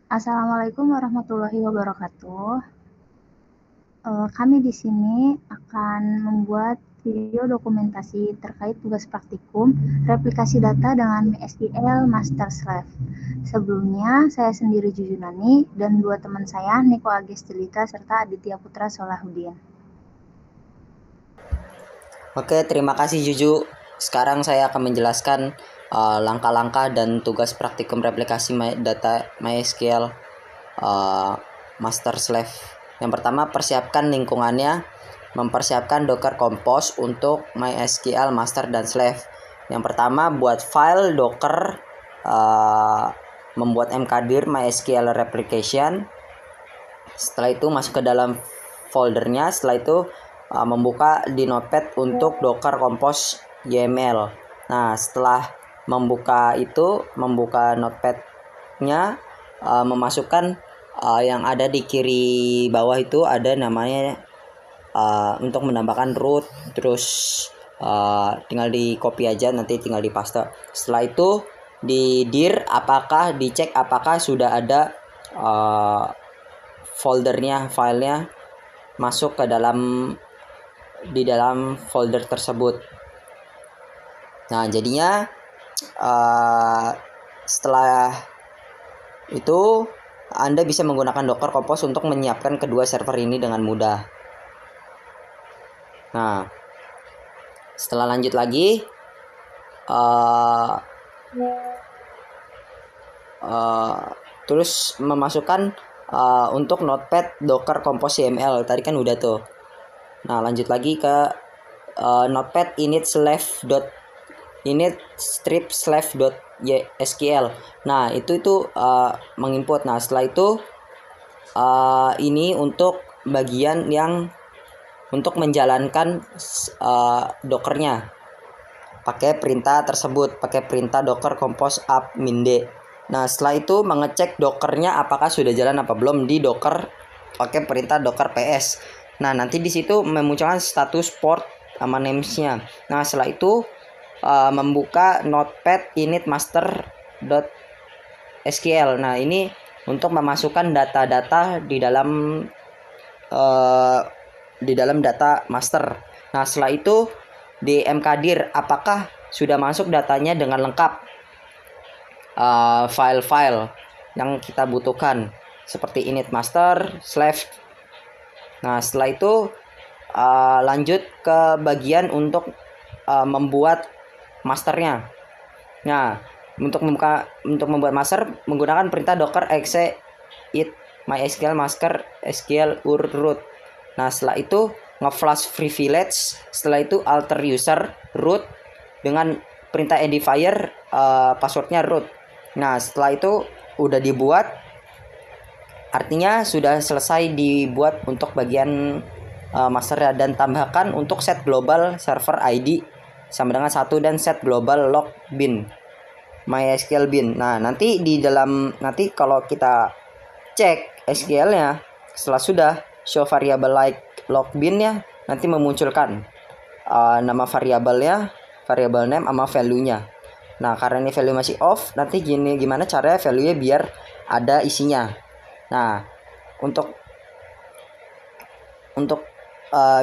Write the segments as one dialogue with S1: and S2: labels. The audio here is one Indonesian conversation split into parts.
S1: Assalamualaikum warahmatullahi wabarakatuh. Kami di sini akan membuat video dokumentasi terkait tugas praktikum replikasi data dengan MySQL Master Slave. Sebelumnya, saya sendiri Jujunani dan dua teman saya, Niko Agestilita serta Aditya Putra Solahuddin.
S2: Oke, terima kasih Juju. Sekarang saya akan menjelaskan langkah-langkah dan tugas praktikum replikasi data MySQL Master Slave. Yang pertama, persiapkan lingkungannya. Mempersiapkan Docker Compose untuk MySQL Master dan Slave. Yang pertama, buat file Docker, membuat mkdir MySQL Replication. Setelah itu masuk ke dalam foldernya. Setelah itu membuka di Notepad untuk Docker Compose YML. Nah, setelah membuka Notepad-nya, memasukkan yang ada di kiri bawah itu ada namanya untuk menambahkan root, terus tinggal di copy aja, nanti tinggal di paste. Setelah itu di dir dicek apakah sudah ada foldernya, filenya masuk ke di dalam folder tersebut. Nah, jadinya setelah itu Anda bisa menggunakan Docker Compose untuk menyiapkan kedua server ini dengan mudah. Nah, setelah lanjut lagi terus memasukkan untuk Notepad Docker Compose YML tadi kan udah tuh. Nah, lanjut lagi ke Notepad init strip slave.sql. Nah, itu menginput. Nah, setelah itu ini untuk bagian yang untuk menjalankan Dockernya pakai perintah tersebut, pakai perintah docker compose up minde. Nah, setelah itu mengecek Dockernya apakah sudah jalan apa belum di Docker pakai perintah docker ps. Nah, nanti di situ memunculkan status port sama names-nya. Nah, setelah itu membuka notepad init master.sql. Nah, ini untuk memasukkan data-data di dalam data master. Nah, setelah itu di mkdir apakah sudah masuk datanya dengan lengkap, file-file yang kita butuhkan seperti init master slave. Nah, setelah itu lanjut ke bagian untuk membuat masternya. Nah, untuk membuat master menggunakan perintah docker exe it mysql master sql root. Nah, setelah itu nge-flash privilege, setelah itu alter user root dengan perintah edifier passwordnya root. Nah, setelah itu udah dibuat, artinya sudah selesai dibuat untuk bagian masternya. Dan tambahkan untuk set global server ID sama dengan 1 dan set global log bin MySQL bin. Nah, nanti kalau kita cek SQL-nya, setelah sudah show variable like log bin-nya, nanti memunculkan nama variabelnya, variable name sama value-nya. Nah, karena ini value masih off, nanti gimana caranya value-nya biar ada isinya. Nah, untuk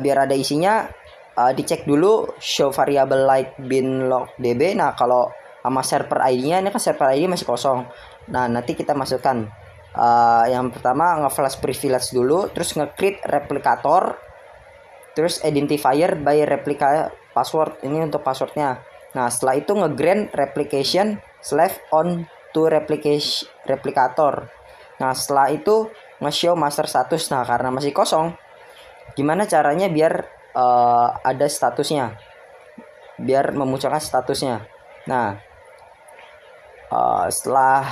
S2: biar ada isinya, dicek dulu show variable like bin log db. Nah, kalau sama server ID-nya, ini kan server ID masih kosong. Nah, nanti kita masukkan yang pertama nge-flash privilege dulu, terus nge-create replicator, terus identifier by replica password, ini untuk passwordnya. Nah, setelah itu nge-grant replication slave on to replicator. Nah, setelah itu nge-show master status. Nah, karena masih kosong, gimana caranya biar ada statusnya, biar memunculkan statusnya. Nah, setelah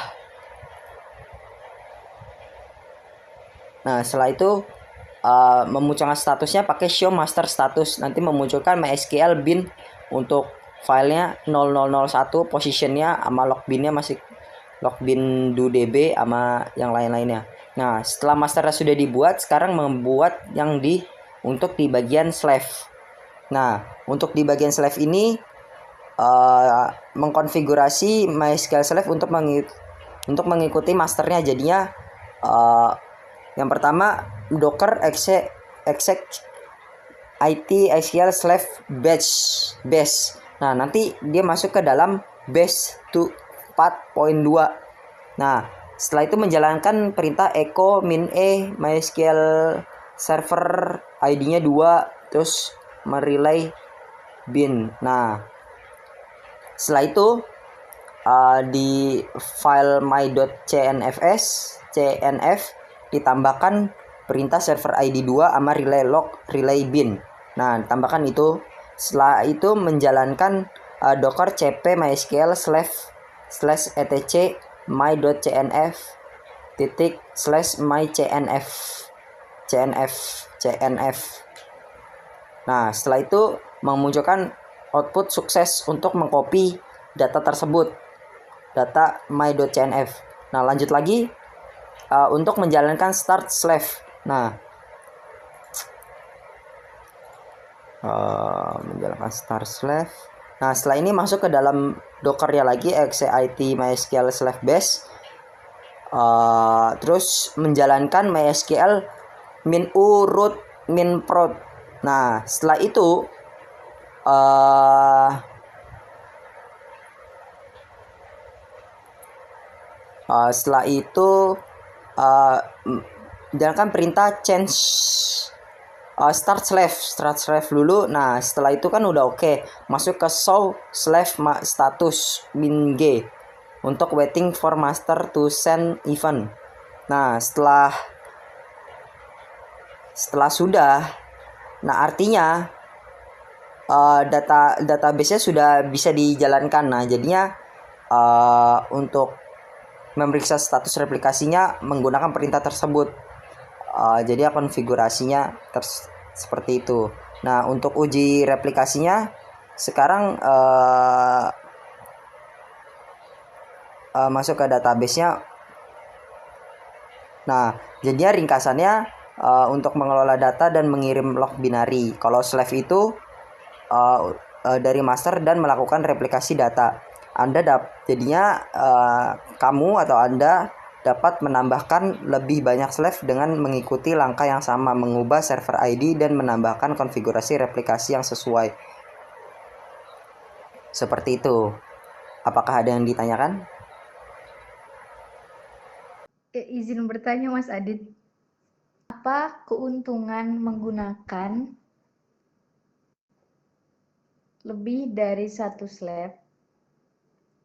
S2: itu memunculkan statusnya pakai show master status. Nanti memunculkan MySQL bin untuk filenya 0001, positionnya sama logbinnya masih logbin do db sama yang lain-lainnya. Nah, setelah masternya sudah dibuat, sekarang membuat yang untuk di bagian slave. Nah, untuk di bagian slave ini mengkonfigurasi MySQL slave untuk mengikuti masternya. Jadinya Uh, yang pertama docker exec it SQL slash base. Nah, nanti dia masuk ke dalam base 4.2. Nah, setelah itu menjalankan perintah echo min MySQL server ID-nya 2, terus merelay bin. Nah, setelah itu di file cnf ditambahkan perintah server ID 2 sama relay log relay bin. Nah, tambahkan itu. Setelah itu menjalankan docker cp mysql slash etc my.cnf titik slash mycnf cnf. Nah, setelah itu memunculkan output sukses untuk mengcopy data tersebut, data my.cnf. Nah, lanjut lagi untuk menjalankan start slash. Nah, menjalankan start slash. Nah, setelah ini masuk ke dalam dockernya lagi exit mysql slash base. Terus menjalankan mysql min u root min prod. Nah, setelah itu jalankan perintah change start slash dulu. Nah, setelah itu kan udah oke. Masuk ke show slash status min g untuk waiting for master to send event. Nah, setelah sudah, nah artinya database-nya sudah bisa dijalankan. Nah, jadinya untuk memeriksa status replikasinya menggunakan perintah tersebut. Jadi konfigurasinya seperti itu. Nah, untuk uji replikasinya sekarang masuk ke database-nya. Nah, jadinya ringkasannya untuk mengelola data dan mengirim log binary. Kalau slash itu dari master dan melakukan replikasi data. Jadinya kamu atau Anda dapat menambahkan lebih banyak slash dengan mengikuti langkah yang sama, mengubah server ID dan menambahkan konfigurasi replikasi yang sesuai. Seperti itu. Apakah ada yang ditanyakan?
S1: Izin bertanya Mas Adit, apa keuntungan menggunakan lebih dari satu slash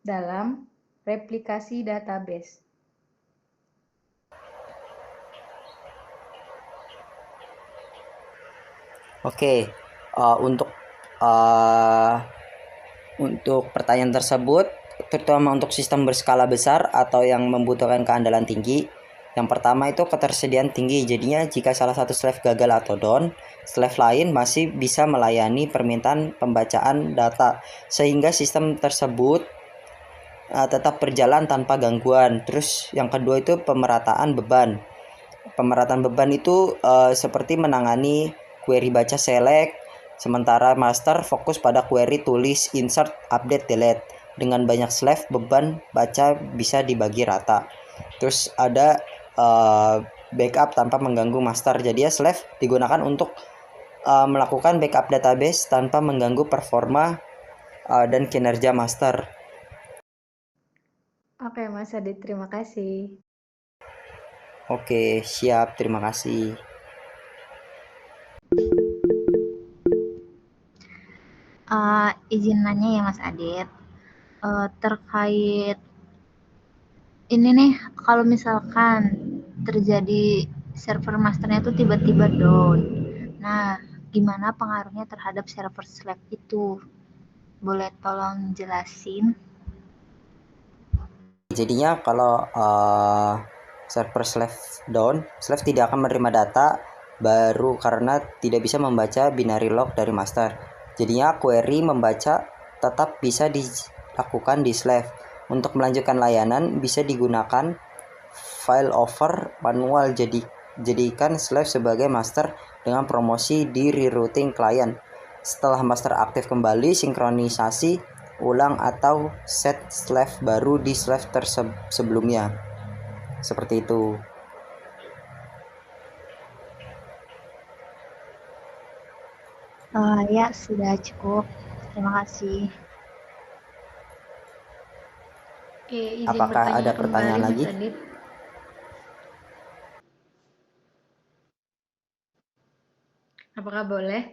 S1: dalam replikasi database?
S2: Oke, untuk pertanyaan tersebut, terutama untuk sistem berskala besar atau yang membutuhkan keandalan tinggi, yang pertama itu ketersediaan tinggi. Jadinya jika salah satu slash gagal atau down, slash lain masih bisa melayani permintaan pembacaan data, sehingga sistem tersebut tetap berjalan tanpa gangguan. Terus yang kedua itu pemerataan beban. Pemerataan beban itu seperti menangani query baca select, sementara master fokus pada query tulis, insert, update, delete. Dengan banyak slash, beban baca bisa dibagi rata. Terus ada backup tanpa mengganggu master. Jadi ya slash digunakan untuk melakukan backup database tanpa mengganggu performa dan kinerja master.
S1: Oke Mas Adit, terima kasih.
S2: Oke, siap. Terima kasih.
S1: Izin nanya ya Mas Adit, terkait ini nih, kalau misalkan terjadi server masternya itu tiba-tiba down, nah gimana pengaruhnya terhadap server Slack itu? Boleh tolong jelasin?
S2: Jadinya kalau server slash down, slash tidak akan menerima data baru karena tidak bisa membaca binary log dari master. Jadinya query membaca tetap bisa dilakukan di slash. Untuk melanjutkan layanan bisa digunakan file over manual, jadikan slash sebagai master dengan promosi di rerouting client. Setelah master aktif kembali, sinkronisasi ulang atau set slash baru di slash sebelumnya. Seperti itu.
S1: Ya, sudah cukup. Terima kasih.
S3: Oke, izin
S2: Apakah
S3: bertanya
S2: ada
S3: kembali
S2: pertanyaan
S3: Mas
S2: lagi?
S3: Adit. Apakah boleh?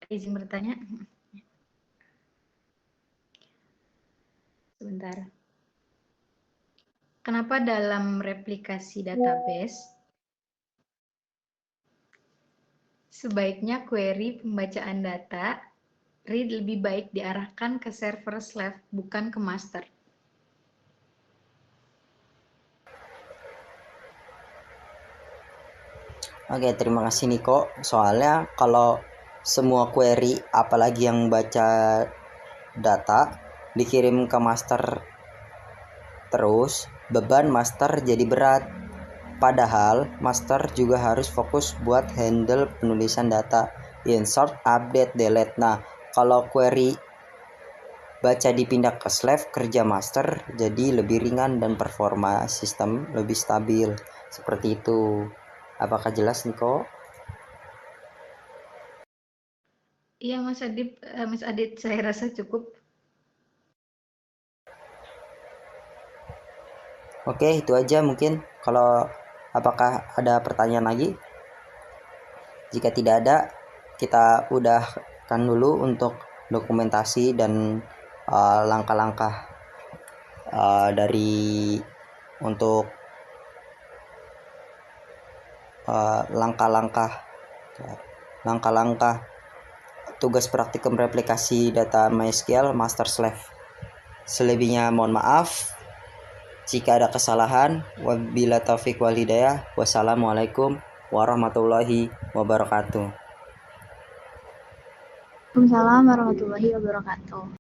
S3: Izin bertanya. Sebentar. Kenapa dalam replikasi database sebaiknya query pembacaan data read lebih baik diarahkan ke server slave bukan ke master?
S2: Oke, terima kasih Niko. Soalnya kalau semua query, apalagi yang baca data, dikirim ke master terus, beban master jadi berat. Padahal master juga harus fokus buat handle penulisan data, insert, update, delete. Nah, kalau query baca dipindah ke slave kerja master jadi lebih ringan dan performa sistem lebih stabil. Seperti itu. Apakah jelas Niko?
S3: Iya Mas Adit, saya rasa cukup.
S2: Oke, itu aja mungkin. Kalau apakah ada pertanyaan lagi? Jika tidak ada, kita udahkan dulu untuk dokumentasi dan langkah-langkah dari untuk langkah-langkah tugas praktikum replikasi data MySQL master slave. Selebihnya mohon maaf jika ada kesalahan. Wabila taufik wal hidayah. Wassalamualaikum warahmatullahi wabarakatuh.
S1: Waalaikumsalam warahmatullahi wabarakatuh.